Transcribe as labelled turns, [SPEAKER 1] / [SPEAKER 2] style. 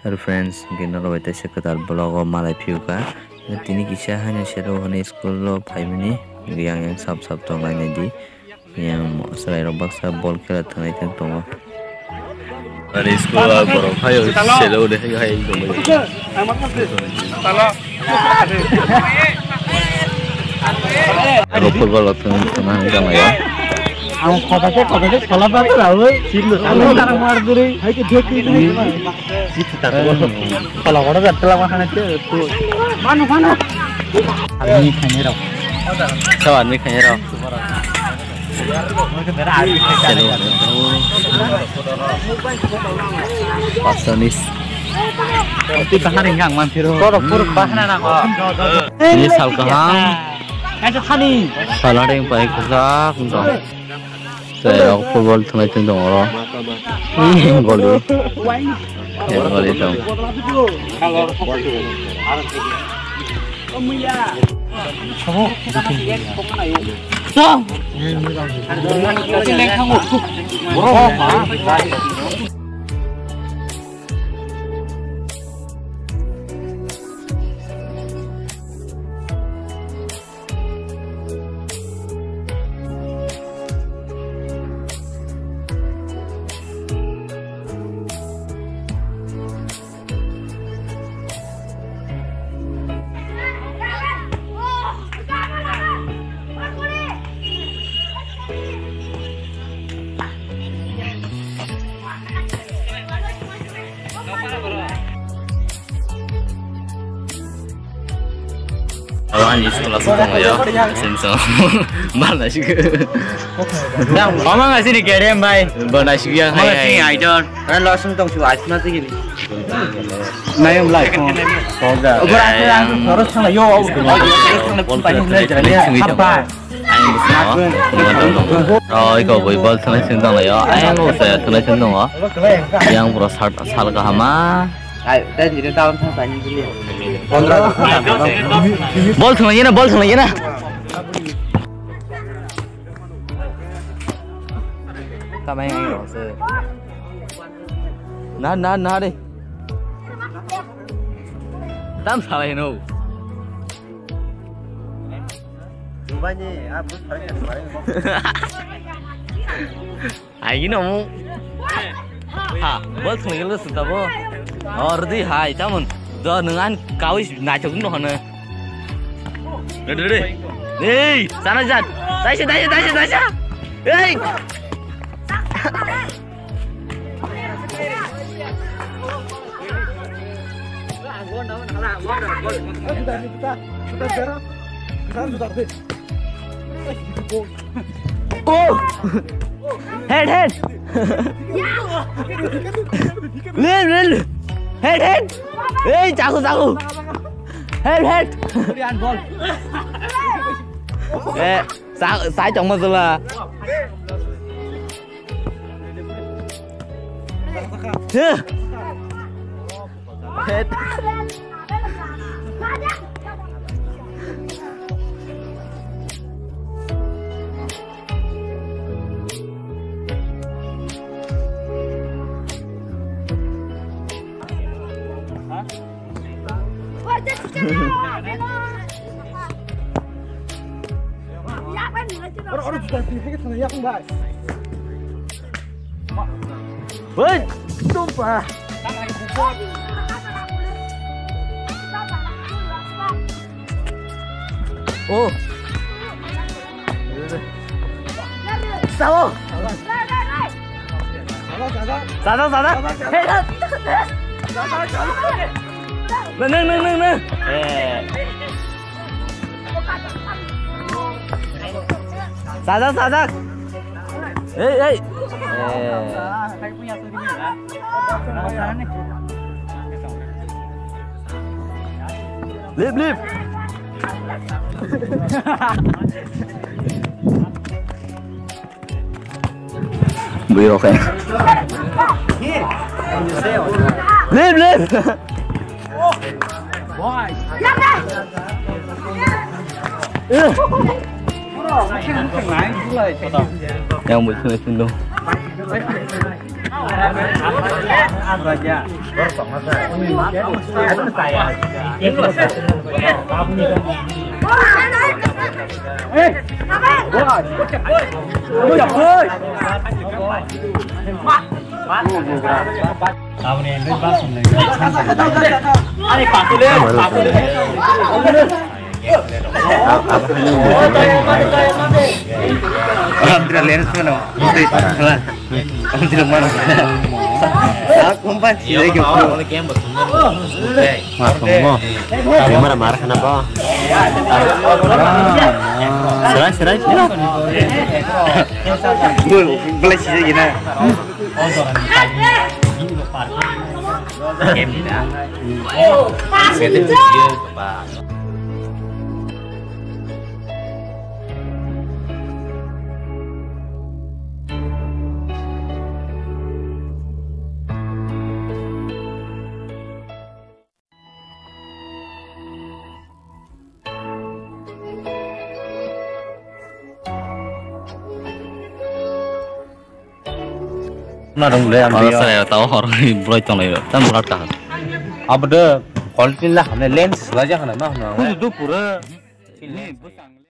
[SPEAKER 1] Hello friends, gina lo baita sekitar blog o malai piuka. Tini kisah hanya seru hanya school lo 5 mini yang sab tong lain di yang serai robak sa bol kira tengah itu tong. Dari sekolah baru hayo seru deh hayo itu. Kalau football tengah tengah ya.
[SPEAKER 2] Ang kotake sekolah baru lah, silu. Kalau sekarang mar duri, hai ke dia ini. Kita kalau orang gatlah makan itu. Mana? Ini kayaknya raw.
[SPEAKER 1] Kawan ini kayaknya raw. Pasonis.
[SPEAKER 2] Tapi bahan enggak mampiro. Pur bahan anak.
[SPEAKER 1] Ini sal kahang.
[SPEAKER 2] Ada tani.
[SPEAKER 1] Salah yang baik kesak entah. Saya football tengah itu dong orang. Ini gol itu. Ya gol itu. Awan di sekolah sekolah ya, semsa mana sih?
[SPEAKER 2] Yang mama nggak sih nih kerem bay?
[SPEAKER 1] Mana sih yang
[SPEAKER 2] Sini idol. Kan langsung tong cuaca nanti gini. Nah yang like. Soga. Berarti langsung terus sama yo.
[SPEAKER 1] Rồi cậu với ball thằng này sinh động là yo, anh ngô sẽ thằng này sinh động á, yang beras sal kahama.
[SPEAKER 2] Ayo, dan jadi tahun saya tanya dulu.
[SPEAKER 1] Ball thằng này na. Cảm ơn anh老师.拿đi. Tam sao vậy nô? Ai nó mu? Ha, ball thằng này là sự tập không? Ordi hai, camun. Do dengan kawis naik nó hả? Đi. Đi, sana jat. Tasha. Hey. Oh. Head. Lên. Head. Hey, jago. Head. Sai trong mà là. Head. Orang sudah sedikit sana ya guys. Woi, tumpah. Oh. Sao? Sada. Hei. Nâng. Sada. Hey. Saya punya sendiri ya. Lip. Biro kan. Lip. Boy. Yang betul itu.
[SPEAKER 2] Tidak lens mana? Tidak mana? Aku umpan sih lagi. Marah kenapa? Serai. Boleh sih gini. Game tidak. Nah, dong le
[SPEAKER 1] Kalau saya tahu orang ini boleh tong lagi, kan berat kan?
[SPEAKER 2] अब the quality ला हमने लेंस लगा जा ना ना
[SPEAKER 3] Itu pura. Ini